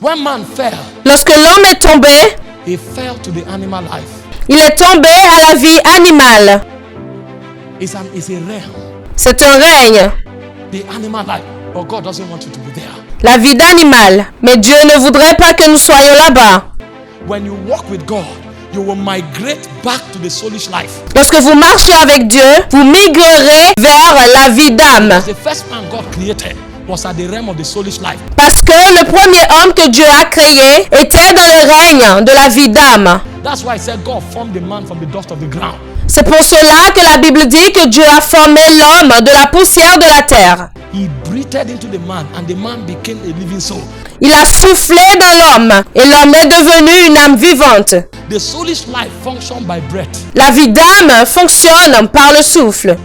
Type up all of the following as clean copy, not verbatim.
When man fell, Lorsque l'homme est tombé, he fell to the animal life. il est tombé à la vie animale. It's a realm. C'est un règne, The animal life. But God doesn't want you to be there. la vie d'animal. Mais Dieu ne voudrait pas que nous soyons là-bas. When you walk with God, you will migrate back to the soulish life. Lorsque vous marchez avec Dieu, vous migrerez vers la vie d'âme. The first man God created was at the realm of the soulish life. Parce que le premier homme que Dieu a créé était dans le règne de la vie d'âme. That's why I said God formed the man from the dust of the ground. C'est pour cela que la Bible dit que Dieu a formé l'homme de la poussière de la terre. He breathed into the man and the man became a living soul. Il a soufflé dans l'homme et l'homme est devenu une âme vivante. The soulish life functions by breath. La vie d'âme fonctionne par le souffle.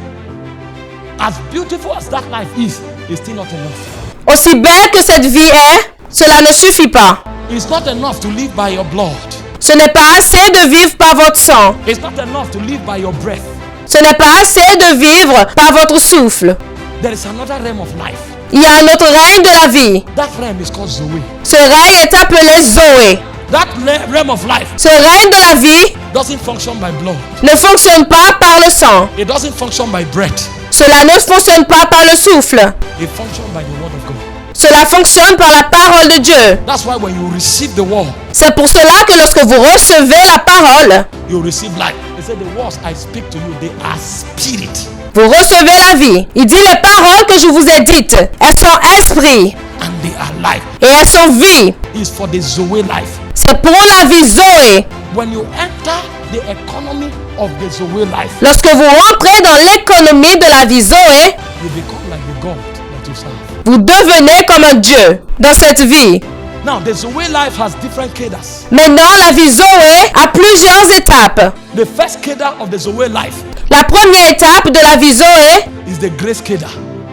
As beautiful as that life is, it's still not enough. Aussi belle que cette vie est, cela ne suffit pas. It's not enough to live by your blood. Ce n'est pas assez de vivre par votre sang. It's not enough to live by your breath. Ce n'est pas assez de vivre par votre souffle. There is another realm of life. Il y a un autre règne de la vie. That realm is called Zoe. Ce règne est appelé Zoé. That realm of life Ce règne de la vie doesn't function by blood. ne fonctionne pas par le sang. It doesn't function by breath. Cela ne fonctionne pas par le souffle. It functions by the word of God. Cela fonctionne par la parole de Dieu. That's why when you receive the word, C'est pour cela que lorsque vous recevez la parole, you receive life. He said, the words I speak to you, they are spirit vous recevez la vie. Il dit les paroles que je vous ai dites, elles sont esprit and they are life. et elles sont vie. It's for the Zoe life. C'est pour la vie Zoé. When you enter the economy of the Zoe life, Lorsque vous rentrez dans l'économie de la vie Zoé, you become like the God that you serve. vous devenez comme un Dieu dans cette vie. Now, the Zoe life has different cadres. Maintenant, la vie Zoé a plusieurs étapes. The first cadre of the Zoe life La première étape de la vie Zoé, is the grace cadre.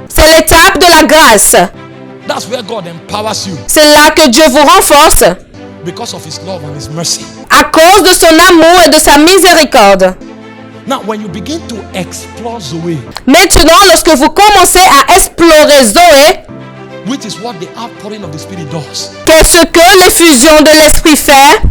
c'est l'étape de la grâce. That's where God empowers you C'est là que Dieu vous renforce because of His love and His mercy. à cause de son amour et de sa miséricorde. Now, when you begin to explore Zoe, Maintenant, lorsque vous commencez à explorer Zoé, which is what the outpouring of the Spirit does, qu'est-ce que l'effusion de l'Esprit fait?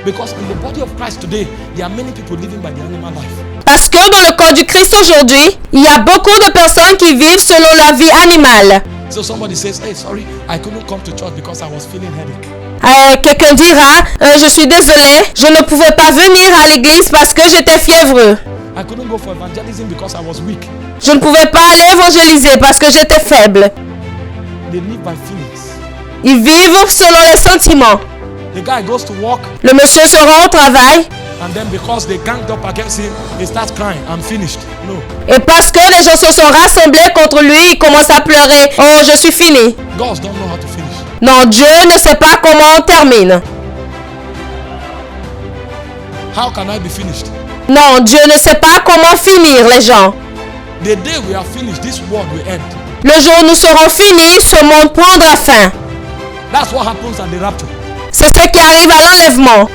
because in the body of Christ today, there are many people living by the animal life. Parce que dans le corps du Christ aujourd'hui, il y a beaucoup de personnes qui vivent selon la vie animale. So somebody says, hey, sorry, I couldn't come to church because I was feeling headache. Quelqu'un dira, je suis désolé, je ne pouvais pas venir à l'église parce que j'étais fiévreux. I couldn't go for evangelism because I was weak. Je ne pouvais pas aller évangéliser parce que j'étais faible. They live by feelings. Ils vivent selon les sentiments. The guy goes to work, Le monsieur se rend au travail and then because they ganged up against him, he starts crying, I'm finished. No. et parce que les gens se sont rassemblés contre lui, il commence à pleurer. Oh, je suis fini. Gods don't know how to finish. Non, Dieu ne sait pas comment on termine. How can I be finished? Non, Dieu ne sait pas comment finir les gens. The day we are finished, this world will end. Le jour où nous serons finis, ce monde prendra fin. That's what happens at the rapture. C'est ce qui arrive à l'enlèvement.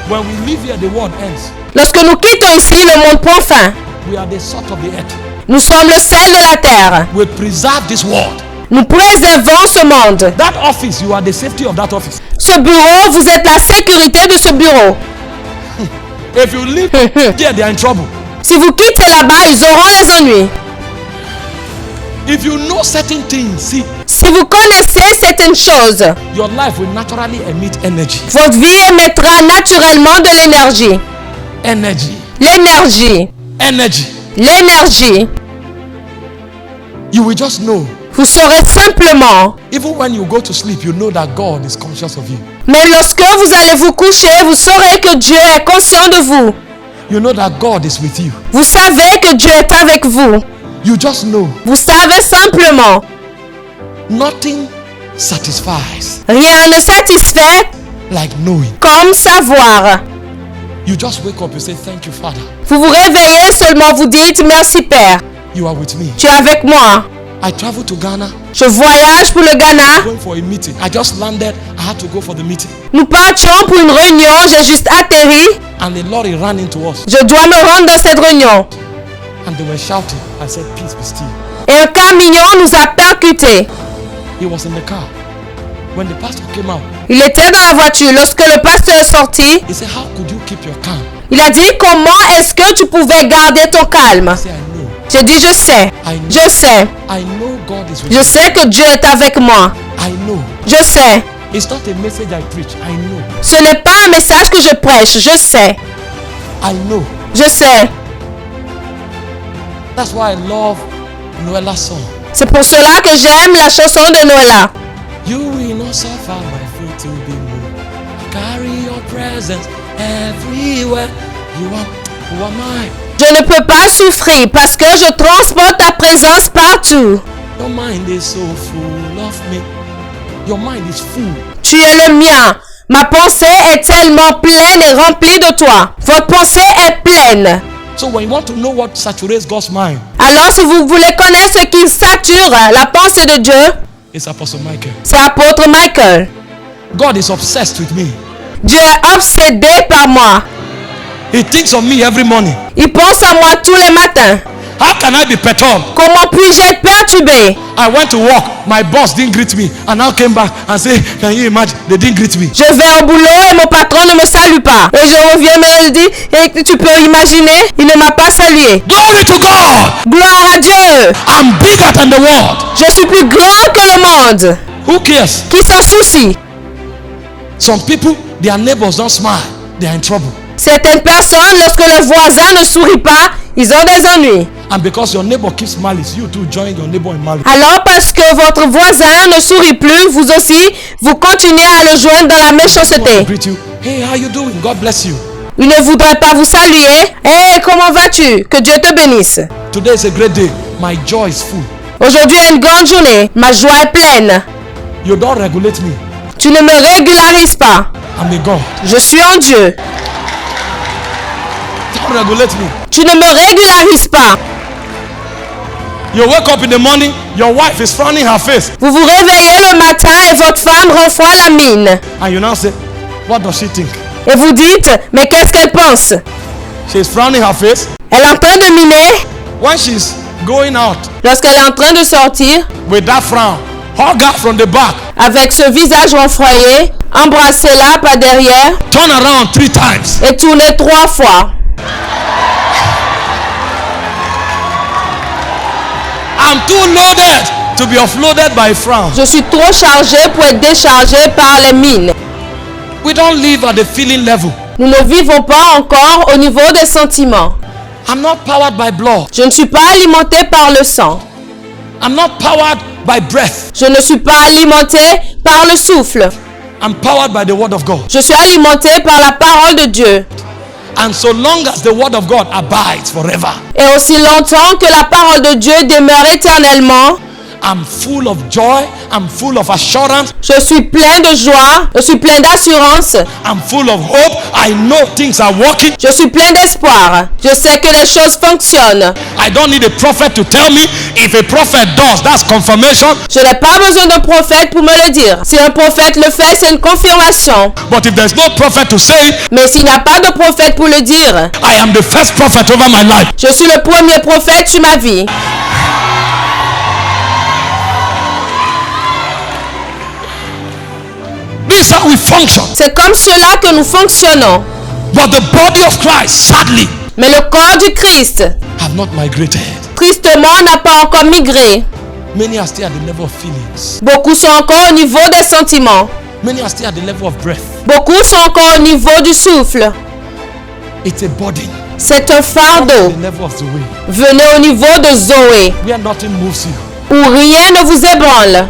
When we live here, the world ends. Lorsque nous quittons ici, le monde prend fin. We are the salt of the earth. Nous sommes le sel de la terre. We preserve this world. Nous préservons ce monde. That office, you are the safety of that office. Ce bureau, vous êtes la sécurité de ce bureau. If you live here, they are in trouble. Si vous quittez là-bas, ils auront les ennuis. If you know certain things, see, Si vous connaissez certaines choses, your life will naturally emit energy. votre vie émettra naturellement de l'énergie. Energy. L'énergie. Energy. L'énergie. You will just know. Vous saurez simplement. Even when you go to sleep, you know that God is conscious of you. Mais lorsque vous allez vous coucher, vous saurez que Dieu est conscient de vous. You know that God is with you. Vous savez que Dieu est avec vous. You just know. Vous savez simplement. Nothing satisfies Rien ne satisfait like knowing. comme savoir. You just wake up, you say, thank you, Father. Vous vous réveillez seulement, vous dites merci Père. You are with me. Tu es avec moi. I traveled to Ghana, Je voyage pour le Ghana. going for a meeting. I just landed. I had to go for the meeting. Nous partions pour une réunion. J'ai juste atterri. And the lorry ran into us. Je dois me rendre dans cette réunion. And they were shouting. I said, peace be still. Et un camion nous a percutés. He was in the car. When the pastor came out, Il était dans la voiture lorsque le pasteur est sorti. he said, how could you keep your calm? Il a dit, comment est-ce que tu pouvais garder ton calme? I said, I know. J'ai dit, je sais. Je sais. I know God is with Je you. sais que Dieu est avec moi. I know. Je sais. It's not a message I preach. I know. Ce n'est pas un message que je prêche. Je sais. I know. Je sais. That's why I love Noella's song. C'est pour cela que j'aime la chanson de Noëlla. You will not suffer my foot to be moved. Carry your presence everywhere. You are mine. Je ne peux pas souffrir parce que je transporte ta présence partout. Your mind is so full of me. Your mind is full. Tu es le mien. Ma pensée est tellement pleine et remplie de toi. Votre pensée est pleine. So when you want to know what saturates God's mind, Alors si vous voulez connaître ce qui sature la pensée de Dieu, it's Apostle Michael. c'est apôtre Michael. God is obsessed with me. Dieu est obsédé par moi. He thinks of me every morning. Il pense à moi tous les matins. How can I be perturbed? Comment puis-je être perturbé? I went to work. My boss didn't greet me. And now came back and say, can you imagine? They didn't greet me. Je vais au boulot et mon patron ne me salue pas. Et je reviens me dit, et tu peux imaginer, il ne m'a pas salué. Glory to God. Gloire à Dieu. I'm bigger than the world. Je suis plus grand que le monde. Who cares? Qui s'en soucie? Some people, their neighbors don't smile. They are in trouble. Certaines personnes, lorsque le voisin ne sourit pas, ils ont des ennuis. And because your neighbor keeps malice, you too join your neighbor in malice. Alors parce que votre voisin ne sourit plus, vous aussi, vous continuez à le joindre dans la I méchanceté. greet you. Hey, how you doing? God bless you. Il ne voudrait pas vous saluer. Hey, comment vas-tu? Que Dieu te bénisse. Today is a great day. My joy is full. Aujourd'hui est une grande journée. Ma joie est pleine. You don't regulate me. Tu ne me régularises pas. I'm a God. Je suis en Dieu. Don't regulate me. Tu ne me régularises pas. You wake up in the morning, your wife is frowning her face. Vous vous réveillez le matin et votre femme renfroie la mine. And you now say, what does she think? Et vous dites, mais qu'est-ce qu'elle pense? She's frowning her face. Elle est en train de miner. When she's going out Lorsqu'elle est en train de sortir, with that frown, hug her from the back. avec ce visage renfroyé, embrassez-la par derrière Turn around 3 times. et tournez 3 fois. I'm too loaded to be offloaded by frown. Je suis trop chargé pour être déchargé par les mines. We don't live at the feeling level. Nous ne vivons pas encore au niveau des sentiments. I'm not powered by blood. Je ne suis pas alimenté par le sang. I'm not powered by breath. Je ne suis pas alimenté par le souffle. I'm powered by the word of God. Je suis alimenté par la parole de Dieu. And so long as the word of God abides forever, Et aussi longtemps que la parole de Dieu demeure éternellement, I'm full of joy. I'm full of assurance. je suis plein de joie, je suis plein d'assurance, I'm full of hope. I know things are working. je suis plein d'espoir. Je sais que les choses fonctionnent. I don't need a prophet to tell me. If a prophet does, that's confirmation. Je n'ai pas besoin d'un prophète pour me le dire. Si un prophète le fait, c'est une confirmation. But if there's no prophet to say it, Mais s'il n'y a pas de prophète pour le dire, I am the first prophet over my life. je suis le premier prophète sur ma vie. This is how we function. C'est comme cela que nous fonctionnons. But the body of Christ, sadly, Mais le corps du Christ, have not migrated. tristement, n'a pas encore migré. Many are still at the level of feelings. Beaucoup sont encore au niveau des sentiments. Many are still at the level of breath. Beaucoup sont encore au niveau du souffle. It's a burden. C'est un Come fardeau. to the level of the way Venez au niveau de Zoé, where nothing moves you. où rien ne vous ébranle.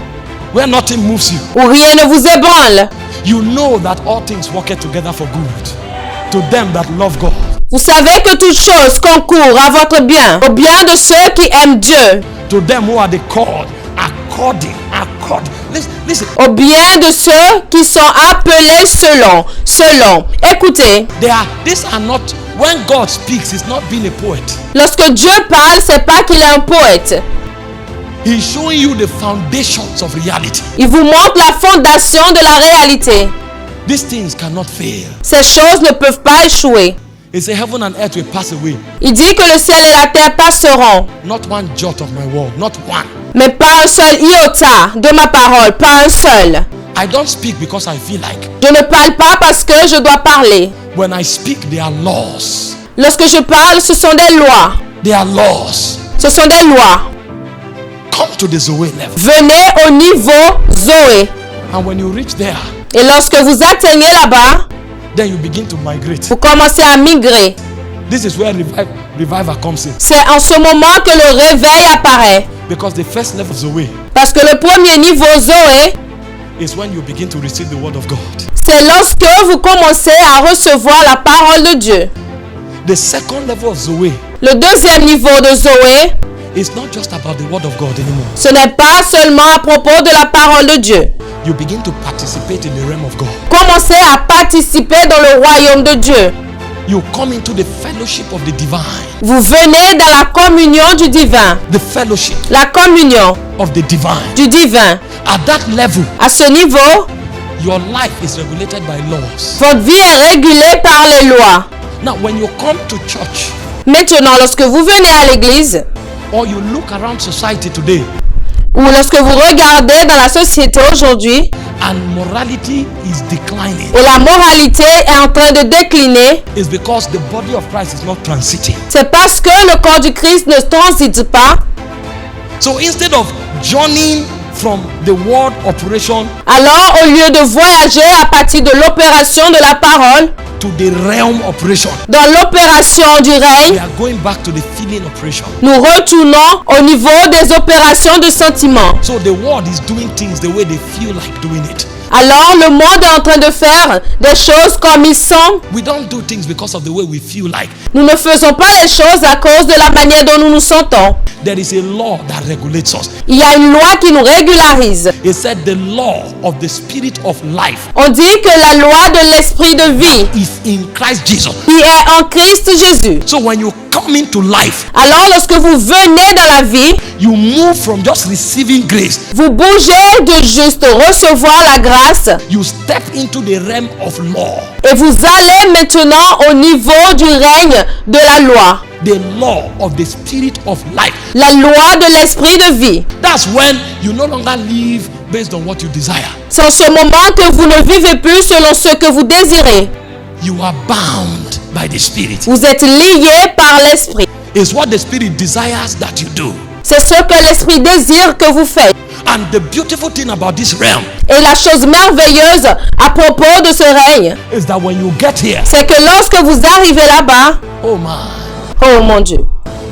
Where nothing moves you. Où rien ne vous ébranle. You know that all things work together for good to them that love God. Vous savez que toutes choses concourent à votre bien, au bien de ceux qui aiment Dieu, To them who are the called according. Listen. au bien de ceux qui sont appelés selon. Écoutez, These are not, when God speaks, it's not being a poet. lorsque Dieu parle, c'est pas qu'il est un poète. He's showing you the foundations of reality. Il vous montre la fondation de la réalité. These things cannot fail. Ces choses ne peuvent pas échouer. He said, heaven and earth will pass away. Il dit que le ciel et la terre passeront, Not one jot of my word, not one. mais pas un seul iota de ma parole, pas un seul. I don't speak because I feel like. Je ne parle pas parce que je dois parler. When I speak, there are laws. Lorsque je parle, ce sont des lois. There are laws. Ce sont des lois. Come to the Zoe level. Venez au niveau Zoé. And when you reach there, Et lorsque vous atteignez là-bas, then you begin to migrate. vous commencez à migrer. This is where revival comes in. C'est en ce moment que le réveil apparaît. Because the first level of Zoe Parce que le premier niveau Zoé, is when you begin to receive the word of God. c'est lorsque vous commencez à recevoir la parole de Dieu. The second level of Zoe Le deuxième niveau de Zoé, is not just about the word of God anymore. ce n'est pas seulement à propos de la parole de Dieu. You begin to participate in the realm of God. Commencez à participer dans le royaume de Dieu. You come into the fellowship of the divine. Vous venez dans la communion du divin. The fellowship La communion of the divine. du divin. At that level, À ce niveau, your life is regulated by laws. votre vie est régulée par les lois. Now, when you come to church Maintenant, lorsque vous venez à l'église, or you look around society today ou lorsque vous regardez dans la société aujourd'hui, and morality is declining, et la moralité est en train de décliner, it's because the body of Christ is not transiting. c'est parce que le corps du Christ ne transite pas. So instead of journeying from the word operation Alors, au lieu de voyager à partir de l'opération de la parole, to the realm operation, dans l'opération du we règne, are going back to the feeling operation. nous retournons au niveau des opérations de sentiments. So the world is doing things the way they feel like doing it. Alors, le monde est en train de faire des choses comme ils sont. We don't do things because of the way we feel like. Nous ne faisons pas les choses à cause de la manière dont nous nous sentons. There is a law that regulates us. Il y a une loi qui nous régularise. It said the law of the spirit of life On dit que la loi de l'esprit de vie is in Christ Jesus. qui est en Christ Jésus. So when you come into life, Alors, lorsque vous venez dans la vie, you move from just receiving grace. vous bougez de juste recevoir la grâce You step into the realm of law. et vous allez maintenant au niveau du règne de la loi. The law of the spirit of life. La loi de l'esprit de vie. That's when you no longer live based on what you desire. C'est en ce moment que vous ne vivez plus selon ce que vous désirez. You are bound by the spirit. Vous êtes liés par l'esprit. It's what the spirit desires that you do. C'est ce que l'esprit désire que vous faites. And the beautiful thing about this realm Et la chose merveilleuse à propos de ce règne, is that when you get here, c'est que lorsque vous arrivez là-bas, oh my, oh mon Dieu,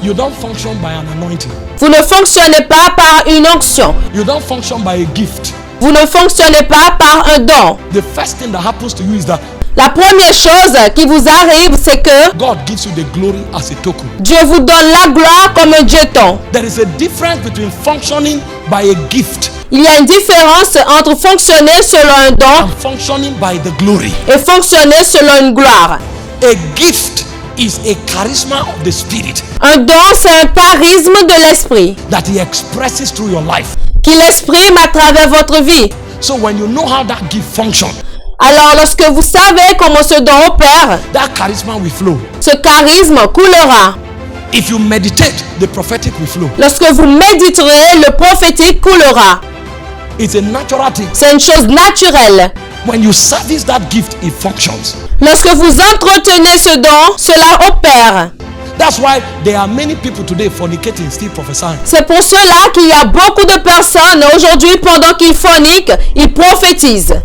you don't function by an anointing. vous ne fonctionnez pas par une onction. You don't function by a gift. Vous ne fonctionnez pas par un don. The first thing that happens to you is that La première chose qui vous arrive, c'est que God gives you the glory as a token. Dieu vous donne la gloire comme un jeton. There is a difference between functioning by a gift Il y a une différence entre fonctionner selon un don and functioning by the glory. et fonctionner selon une gloire. A gift is a charisma of the spirit Un don, c'est un charisme de l'esprit that he expresses through your life. qu'il exprime à travers votre vie. So when you know how that gift functions, Alors, lorsque vous savez comment ce don opère, that charisma will flow. ce charisme coulera. If you meditate, the prophetic will flow. Lorsque vous méditerez, le prophétique coulera. It's a natural thing. C'est une chose naturelle. When you service that gift, it functions. Lorsque vous entretenez ce don, cela opère. That's why there are many people today fornicating, still prophesying. C'est pour cela qu'il y a beaucoup de personnes aujourd'hui, pendant qu'ils forniquent, ils prophétisent.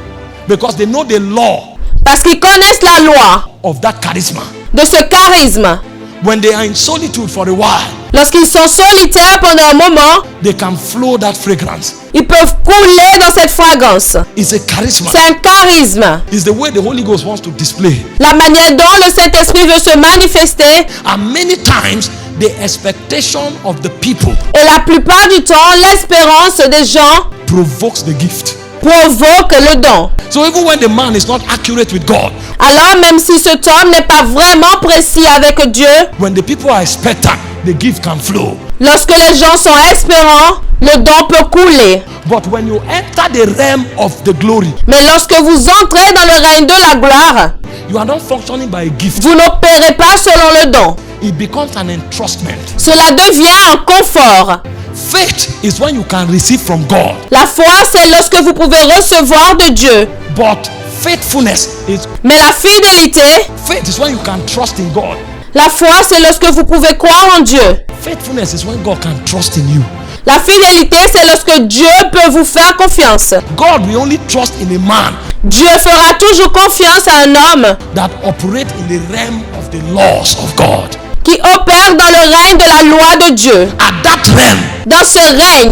Because they know the law Parce qu'ils connaissent la loi of that charisma. de ce charisme. When they are in solitude for a while, Lorsqu'ils sont solitaires pendant un moment, they can flow that fragrance. ils peuvent couler dans cette fragrance. It's a charisma. C'est un charisme. It's the way the Holy Ghost wants to display. La manière dont le Saint-Esprit veut se manifester. And many times, the expectation of the people Et la plupart du temps, l'espérance des gens provokes the gift. provoque le don. So even when the man is not accurate with God, Alors même si cet homme n'est pas vraiment précis avec Dieu, when the people are expectant, the gift can flow. lorsque les gens sont espérants, le don peut couler. But when you enter the realm of the glory, Mais lorsque vous entrez dans le règne de la gloire, you are not functioning by a gift. vous n'opérez pas selon le don. It becomes an entrustment. Cela devient un confort. Faith is when you can receive from God. La foi, c'est lorsque vous pouvez recevoir de Dieu. But faithfulness is Mais la fidélité, faith is when you can trust in God. la foi, c'est lorsque vous pouvez croire en Dieu. Faithfulness is when God can trust in you. La fidélité, c'est lorsque Dieu peut vous faire confiance. God will only trust in a man Dieu fera toujours confiance à un homme that operate in the realm of the laws of God. qui opère dans le règne de la loi de Dieu. At that realm, Dans ce règne,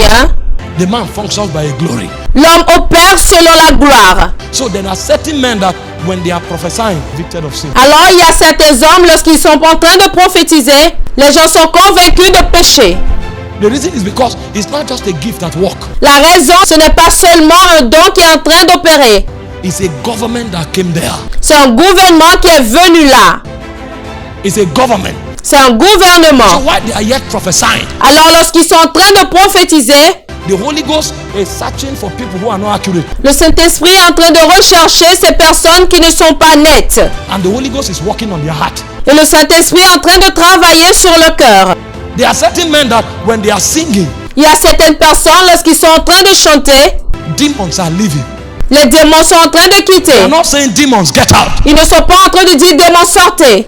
the man functions by a glory. l'homme opère selon la gloire. So there are certain men that when they are prophesying, convicted of sin. Alors il y a certains hommes, lorsqu'ils sont en train de prophétiser, les gens sont convaincus de péché. The reason is because it's not just a gift at work. La raison, ce n'est pas seulement un don qui est en train d'opérer. It's a government that came there. C'est un gouvernement qui est venu là. It's a government. C'est un So gouvernement. while they are yet prophesying, Alors lorsqu'ils sont en train de prophétiser, the Holy Ghost is searching for people who are not accurate. le Saint-Esprit est en train de rechercher ces personnes qui ne sont pas nettes. And the Holy Ghost is working on their heart. Et le Saint-Esprit est en train de travailler sur le cœur. There are certain men that when they are singing, Il y a certaines personnes, lorsqu'ils sont en train de chanter, demons are leaving. les démons sont en train de They quitter. are not saying demons get out. Ils ne sont pas en train de dire démons sortez.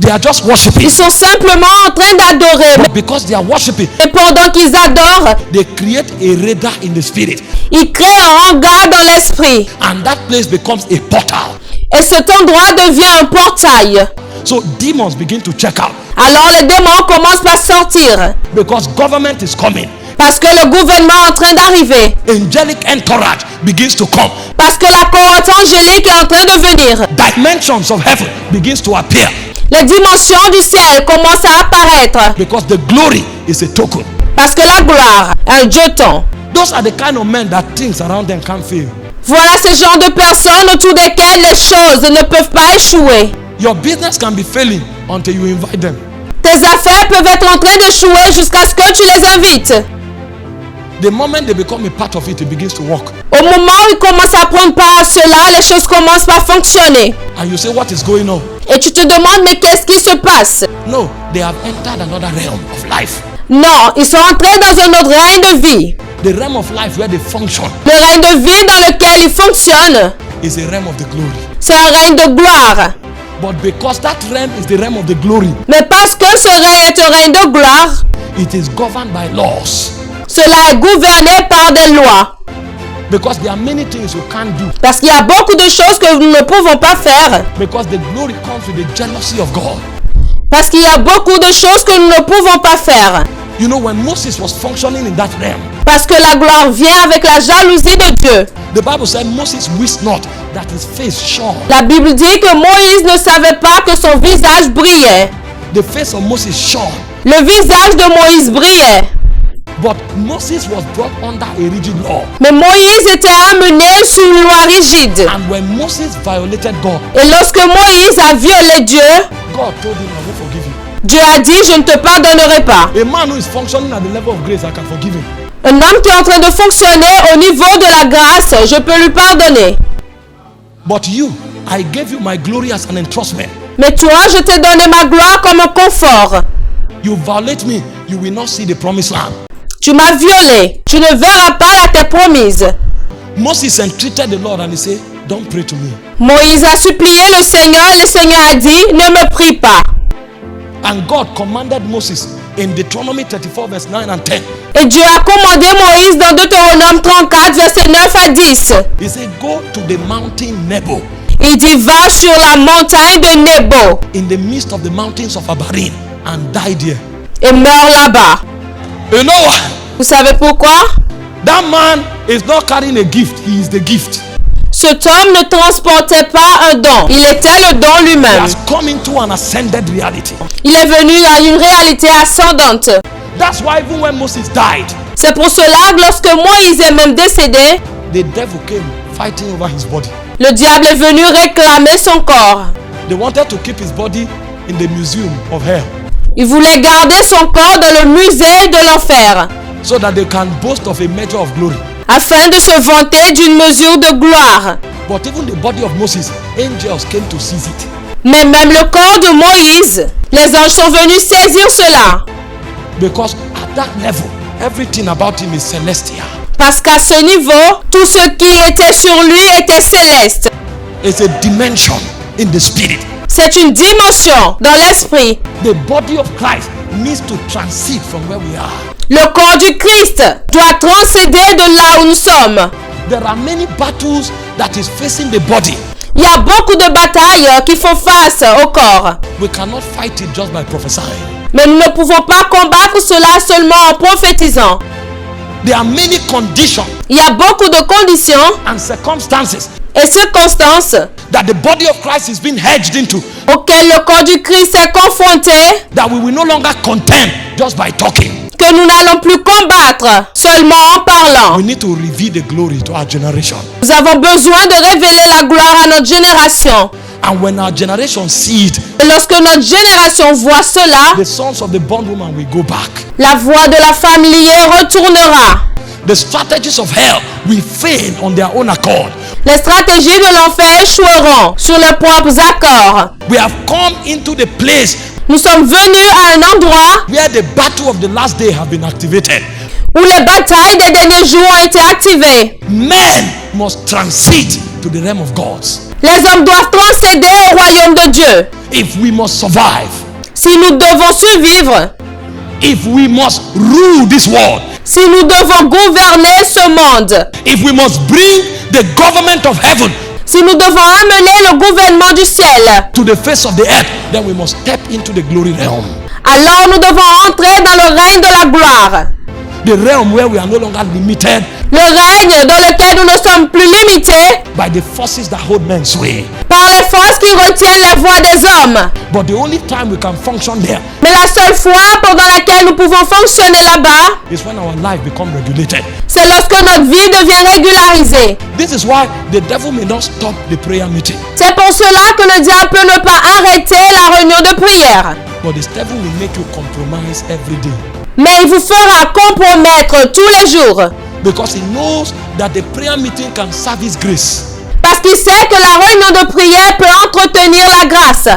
They are just worshiping. Ils sont simplement en train d'adorer. But because they are worshiping, Et pendant qu'ils adorent, they create a radar in the spirit. ils créent un hangar dans l'esprit. And that place becomes a portal. Et cet endroit devient un portail. So demons begin to check out. Alors les démons commencent par sortir. Because government is coming. Parce que le gouvernement est en train d'arriver. Angelic entourage begins to come. Parce que la cohorte angélique est en train de venir. Dimensions of heaven begins to appear. Les dimensions du ciel commencent à apparaître. Because the glory is a token. Parce que la gloire est un jeton. Those are the kind of men that things around them can't fail. Voilà ce genre de personnes autour desquelles les choses ne peuvent pas échouer. Your business can be failing until you invite them. Tes affaires peuvent être en train d'échouer jusqu'à ce que tu les invites. The moment they become a part of it, it begins to work. Au moment où ils commencent à prendre part à cela, les choses commencent par fonctionner. And you say, what is going on? Et tu te demandes, mais qu'est-ce qui se passe? No, they have entered another realm of life. Non, ils sont entrés dans un autre règne de vie. The realm of life where they function Le règne de vie dans lequel ils fonctionnent, is a realm of the glory. c'est un règne de gloire. But because that realm is the realm of the glory, Mais parce que ce règne est un règne de gloire, it is governed by laws. cela est gouverné par des lois. Because there are many things you can't do. Parce qu'il y a beaucoup de choses que nous ne pouvons pas faire. Because the glory comes with the jealousy of God. Parce qu'il y a beaucoup de choses que nous ne pouvons pas faire. You know, when Moses was functioning in that realm, Parce que la gloire vient avec la jalousie de Dieu. the Bible said Moses wist not that his face shone. La Bible dit que Moïse ne savait pas que son visage brillait. The face of Moses shone. Le visage de Moïse brillait. But Moses was brought under a rigid law. Mais Moïse était amené sous une loi rigide. And when Moses violated God, Et lorsque Moïse a violé Dieu, God told him, I will forgive you. Dieu a dit, je ne te pardonnerai pas. A man who is functioning at the level of grace, I can forgive him. Un homme qui est en train de fonctionner au niveau de la grâce, je peux lui pardonner. But you, I gave you my glory as an entrustment. Mais toi, je t'ai donné ma gloire comme un confort. You violate me, you will not see the promised land. Tu m'as violé. Tu ne verras pas la terre promise. Moses entreated the Lord and he said, don't pray to me. Moïse a supplié le Seigneur et le Seigneur a dit, ne me prie pas. And God commanded Moses in Deuteronomy 34 verse 9 and 10. Et Dieu a commandé Moïse dans Deutéronome 34, versets 9 à 10. He said, go to the mountain Nebo, Il dit, va sur la montagne de Nebo in the midst of the mountains of Abarim, and die there. et meurs là-bas. You know what? Vous savez pourquoi? That man is not carrying a gift, he is the gift. Cet homme ne transportait pas un don. Il était le don He lui-même. has come into an ascended reality. Il est venu à une réalité ascendante. That's why even when Moses died, C'est pour cela que lorsque Moïse est même décédé, the devil came fighting over his body. le diable est venu réclamer son corps. They wanted to keep his body in the museum of hell Il voulait garder son corps dans le musée de l'enfer, so that they can boast of a measure of glory. afin de se vanter d'une mesure de gloire. But even the body of Moses, angels came to seize it. Mais même le corps de Moïse, les anges sont venus saisir cela. Because at that level, everything about him is celestial. Parce qu'à ce niveau, tout ce qui était sur lui était céleste. It's a dimension in the spirit. C'est une dimension dans l'esprit. The body of Christ needs to transit from where we are. Le corps du Christ doit transcéder de là où nous sommes. There are many battles that is facing the body. Il y a beaucoup de batailles qui font face au corps. We cannot fight it just by prophesying. Mais nous ne pouvons pas combattre cela seulement en prophétisant. There are many conditions Il y a beaucoup de conditions and circumstances et circonstances that the body of Christ is being hedged into, auxquelles le corps du Christ est confronté, that we will no longer contend just by talking. que nous n'allons plus combattre seulement en parlant. We need to reveal the glory to our generation. Nous avons besoin de révéler la gloire à notre génération. And when our generation sees it, Et lorsque notre génération voit cela, the sons of the bondwoman will go back. la voix de la femme liée retournera. The strategies of hell will fail on their own accord. Les stratégies de l'enfer échoueront sur leurs propres accords. We have come into the place Nous sommes venus à un endroit where the battle of the last day have been activated. où les batailles des derniers jours ont été activées. Men must transit to the realm of gods. Les hommes doivent transcéder au royaume de Dieu. If we must survive, Si nous devons survivre, if we must rule this world, si nous devons gouverner ce monde, if we must bring the government of heaven si nous devons amener le gouvernement du ciel, to the face of the earth, then we must step into the glory realm. alors nous devons entrer dans le règne de la gloire. The realm where we are no longer limited Le règne dans lequel nous ne sommes plus limités by the forces that hold men sway. par les forces qui retiennent la voix des hommes. But the only time we can function there Mais la seule fois pendant laquelle nous pouvons fonctionner là-bas, is when our life becomes regulated. c'est lorsque notre vie devient régularisée. This is why the devil may not stop the prayer meeting, C'est pour cela que le diable peut ne pas arrêter la réunion de prière. but the devil will make you compromise every day Mais il vous fera compromettre tous les jours. because he knows that the prayer meeting can service grace, Parce qu'il sait que la réunion de prière peut entretenir la grâce.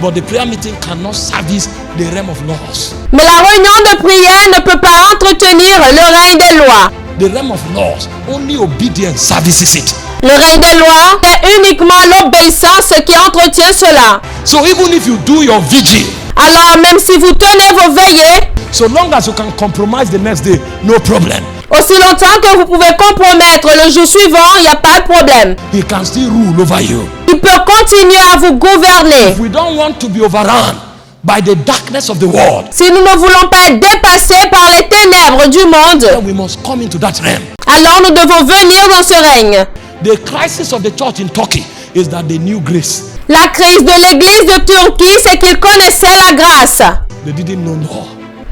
but the prayer meeting cannot service the realm of laws. Mais la réunion de prière ne peut pas entretenir le règne des lois. The realm of laws, only obedience services it. Le règne des lois est uniquement l'obéissance qui entretient cela. So even if you do your vigil, Alors même si vous tenez vos veillées, so long as you can compromise the next day, no problem. aussi longtemps que vous pouvez compromettre le jour suivant, il n'y a pas de problème. He can still rule over you. Il peut continuer à vous gouverner. We don't want to be overrun by the darkness of the world. Si nous ne voulons pas être dépassés par les ténèbres du monde, Then we must come into that realm. alors nous devons venir dans ce règne. The crisis of the church in Turkey is that they knew grace. La crise de l'église de Turquie, c'est qu'ils connaissaient la grâce, They didn't know law.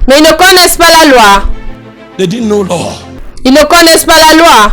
mais ils ne connaissent pas la loi. They didn't know law. Ils ne connaissent pas la loi.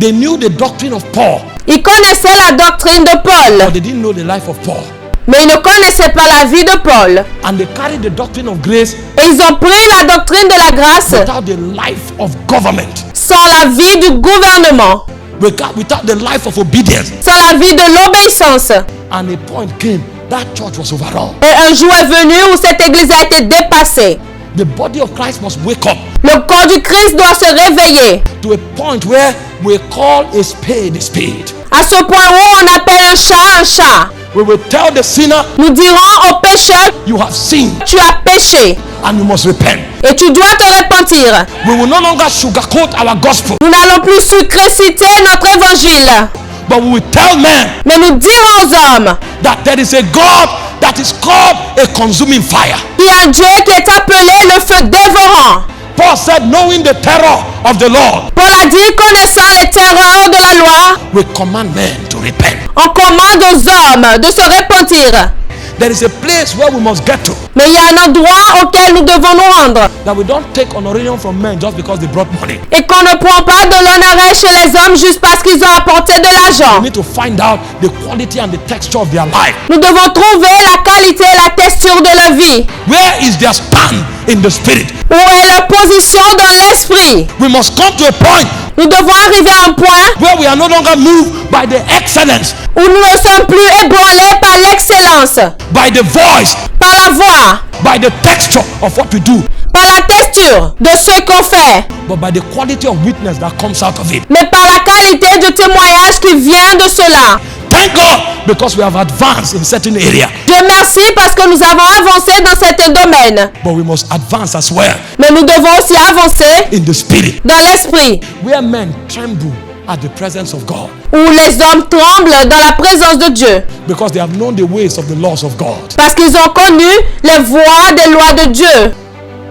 They knew the doctrine of Paul, Ils connaissaient la doctrine de Paul, but they didn't know the life of Paul. mais ils ne connaissaient pas la vie de Paul. And they carried the doctrine of grace Et ils ont pris la doctrine de la grâce without the life of government, sans la vie du gouvernement, without the life of obedience. sans la vie de l'obéissance. And a point came, that church was overrun. Et un jour est venu où cette église a été dépassée. The body of Christ must wake up Le corps du Christ doit se réveiller to a point where we call a spade a spade. à ce point où on appelle un chat un chat. We will tell the sinner, Nous dirons au pécheur, you have sinned tu as péché and you must repent. et tu dois te repentir. We will no longer sugarcoat our gospel, Nous n'allons plus sucréciter notre évangile, but we will tell men mais nous dirons aux hommes that there is a God that is called a consuming fire. qu'il y a un Dieu qui est appelé le feu dévorant. Paul said, knowing the terror of the Lord, Paul a dit, connaissant les terreurs de la loi, we command men to repent. on commande aux hommes de se repentir. There is a place where we must get to, Mais il y a un endroit auquel nous devons nous rendre. that we don't take honorarium from men just because they brought money. Et qu'on ne prend pas de l'honoraire chez les hommes juste parce qu'ils ont apporté de We l'argent. need to find out the quality and the texture of their life. Nous devons trouver la qualité et la texture de leur vie. Where is their stand in the spirit? Où est leur position dans l'esprit? We must come to a point Nous devons arriver à un point where we are no longer moved by the excellence, où nous ne sommes plus ébranlés par l'excellence, by the voice, par la voix, by the texture of what we do, par la texture de ce qu'on fait, but by the quality of witness that comes out of it. mais par la qualité de témoignage qui vient de cela. Thank God, because we have advanced in certain area, Dieu merci parce que nous avons avancé dans certains domaines, but we must advance as well mais nous devons aussi avancer in the spirit, dans l'esprit, where men tremble at the presence of God, où les hommes tremblent dans la présence de Dieu, because they have known the ways of the laws of God. parce qu'ils ont connu les voies des lois de Dieu,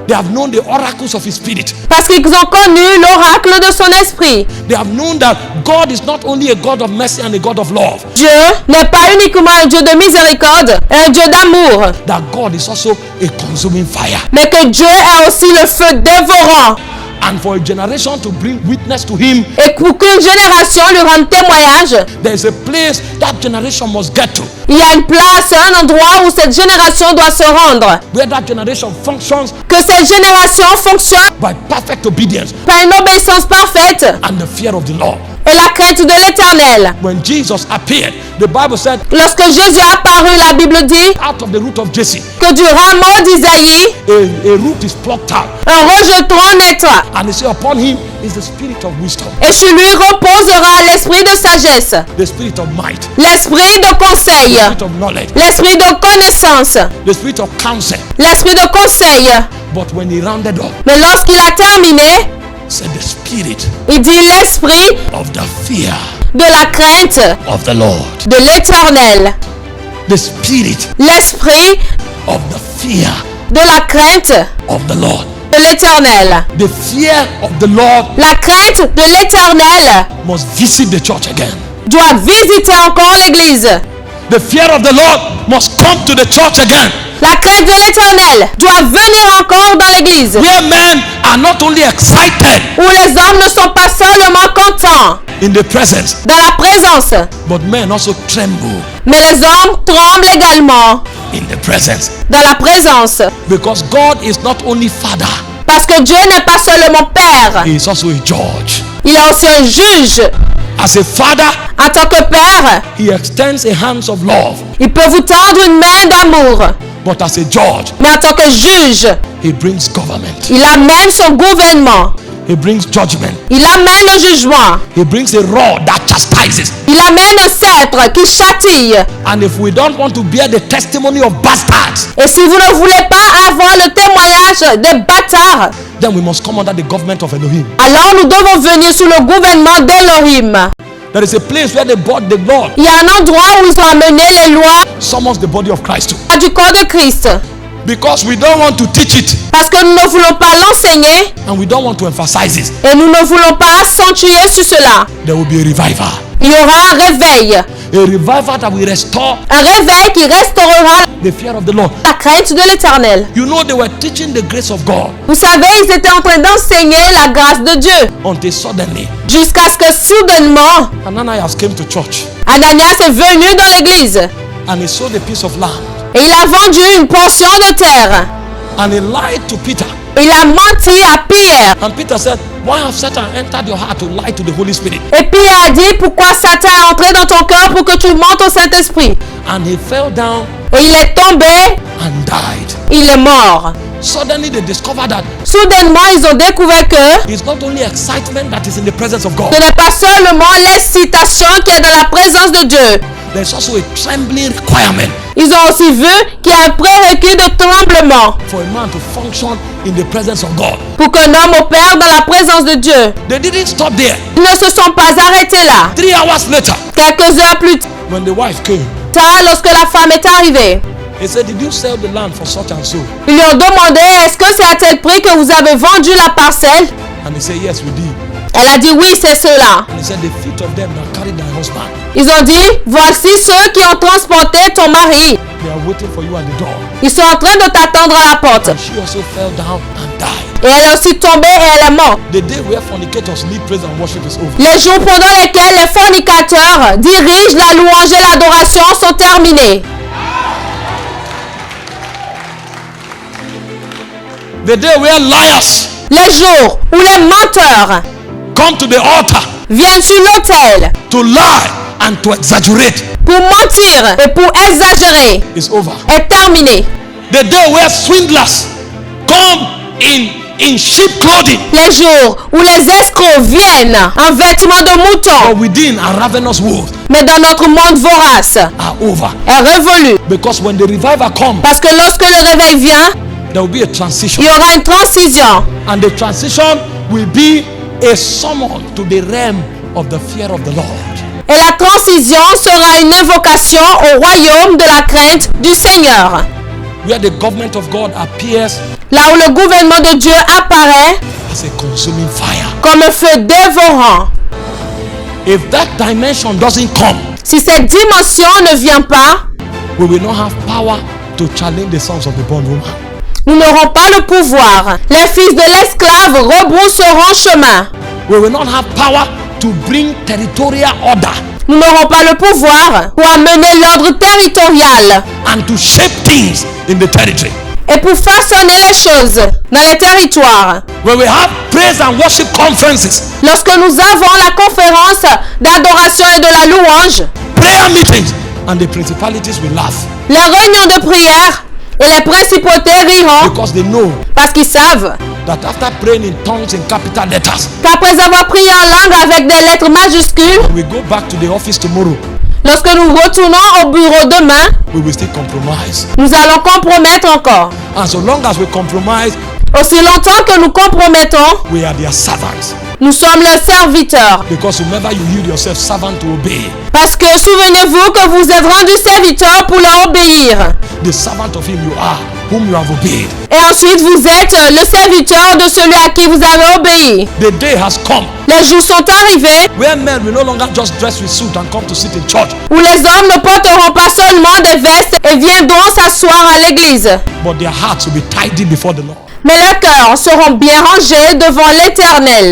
They have known the oracles of His Spirit. parce qu'ils ont connu l'oracle de son esprit. They have known that God is not only a God of mercy and a God of love, Dieu n'est pas uniquement un Dieu de miséricorde, un Dieu d'amour, that God is also a consuming fire. mais que Dieu est aussi le feu dévorant. And for a generation to bring witness to Him, Et pour qu'une génération lui rende témoignage, there is a place that generation must get to, il y a une place, un endroit où cette génération doit se rendre. where that generation functions Que cette génération fonctionne by perfect obedience par une obéissance parfaite and the fear of the Lord. et la crainte de l'Éternel. When Jesus appeared, the Bible said, Lorsque Jésus est apparu, la Bible dit out of the root of Jesse, que du rameau d'Isaïe, a root is plucked out, un rejeton naîtra. and he said, upon him is the spirit of wisdom, Et sur lui reposera l'esprit de sagesse, the spirit of might, l'esprit de conseil, the spirit of knowledge, l'esprit de connaissance, the spirit of counsel. l'esprit de conseil. But when he rounded up, Mais lorsqu'il a terminé, he said, the spirit il dit l'esprit of the fear de la crainte of the Lord, de l'Éternel, the spirit l'esprit of the fear de la crainte of the Lord, de l'Éternel. the fear of the Lord La crainte de l'Éternel must visit the church again. doit visiter encore l'Église. The fear of the Lord must come to the church again, La crainte de l'Éternel doit venir encore dans l'Église, where men are not only excited où les hommes ne sont pas seulement contents in the presence, dans la présence, but men also tremble mais les hommes tremblent également in the presence, dans la présence. because God is not only Father, Parce que Dieu n'est pas seulement Père, He is also a judge. il est aussi un juge. As a father, En tant que Père, He extends a hands of love, il peut vous tendre une main d'amour, but as a judge, mais en tant que juge, He brings government, il amène son gouvernement, He brings judgment, il amène le jugement, He brings a rod that chastises. il amène un sceptre qui châtie. And if we don't want to bear the testimony of bastards, Et si vous ne voulez pas avoir le témoignage des bâtards, then we must come under the government of Elohim. alors nous devons venir sous le gouvernement d'Elohim. There is a place where they brought the Lord, Il y a un endroit où ils ont amené les lois summons the body of Christ to. du corps de Christ. Because we don't want to teach it Parce que nous ne voulons pas l'enseigner and we don't want to emphasize it. et nous ne voulons pas accentuer sur cela. There will be a revival. Il y aura un réveil. A revival that will restore Un réveil qui restaurera the fear of the Lord. la crainte de l'Éternel. You know, they were teaching the grace of God Vous savez, ils étaient en train d'enseigner la grâce de Dieu. until suddenly Jusqu'à ce que soudainement, Ananias came to church Ananias est venu dans l'église. and he sold a piece of land Et il a vendu une portion de terre. and he lied to Peter. Il a menti à Pierre. And Peter said, why have Satan entered your heart to lie to the Holy Spirit? Et Pierre a dit, pourquoi Satan est entré dans ton cœur pour que tu mentes au Saint-Esprit? And he fell down Et il est tombé, and died. il est mort. Suddenly they discovered that Soudainement, ils ont découvert que it's not only excitement that is in the presence of God. ce n'est pas seulement l'excitation qui est dans la présence de Dieu. There's also a trembling requirement Ils ont aussi vu qu'il y a un prérequis de tremblement for a man to function in the presence of God. pour qu'un homme opère dans la présence de Dieu. They didn't stop there. Ils ne se sont pas arrêtés là. 3 hours later, Quelques heures plus when the wife came, tard, lorsque la femme est arrivée, he said, did you sell the land for such and so? ils lui ont demandé, est-ce que c'est à tel prix que vous avez vendu la parcelle? And he said, yes, we did. Elle a dit, oui, c'est cela. And he said, the feet of them that carried thy husband, Ils ont dit, voici ceux qui ont transporté ton mari. they are waiting for you at the door. Ils sont en train de t'attendre à la porte. And she also fell down and died. Et elle est aussi tombée et elle est morte. The day where fornicators lead praise and worship is over. Les jours pendant lesquels les fornicateurs dirigent la louange et l'adoration sont terminés. The day where liars Les jours où les menteurs come to the altar viennent sur l'autel to lie and to exaggerate pour mentir et pour exagérer is over. est terminé. The day where swindlers come in sheep clothing, Les jours où les escrocs viennent en vêtements de mouton, but within a ravenous wolf, mais dans notre monde vorace, are over. est révolu. Because when the revival comes, Parce que lorsque le réveil vient, there will be a transition. il y aura une transition. And the transition will be a summon to the realm of the fear of the Lord. Et la transition sera une invocation au royaume de la crainte du Seigneur. Where the government of God appears Là où le gouvernement de Dieu apparaît as a consuming fire. comme un feu dévorant. If that dimension doesn't come, Si cette dimension ne vient pas, we will not have power to challenge the sons of the bondwoman. nous n'aurons pas le pouvoir. Les fils de l'esclave rebrousseront chemin. We will not have power to bring territorial order Nous n'aurons pas le pouvoir pour amener l'ordre territorial and to shape things in the territory. et pour façonner les choses dans les territoires. When we have praise and worship conferences, Lorsque nous avons la conférence d'adoration et de la louange, prayer meetings, and the principalities will laugh les réunions de prière et les principautés riront because they know parce qu'ils savent that after praying in tongues in capital letters, qu'après avoir prié en langue avec des lettres majuscules, we go back to the office tomorrow, lorsque nous retournons au bureau demain, we will still compromise. nous allons compromettre encore. And so long as we compromise, Aussi longtemps que nous compromettons, we are their servants. nous sommes leurs serviteurs. Because whomever you yield yourself servant to obey, Parce que souvenez-vous que vous êtes rendus serviteurs pour leur obéir. the servant of him you are, whom you have obeyed. Et ensuite, vous êtes le serviteur de celui à qui vous avez obéi. The day has come Les jours sont arrivés where men will no longer just dress with suit and come to sit in church, où les hommes ne porteront pas seulement des vestes et viendront s'asseoir à l'église. but their hearts will be tidy before the Lord. Mais leurs cœurs seront bien rangés devant l'Éternel.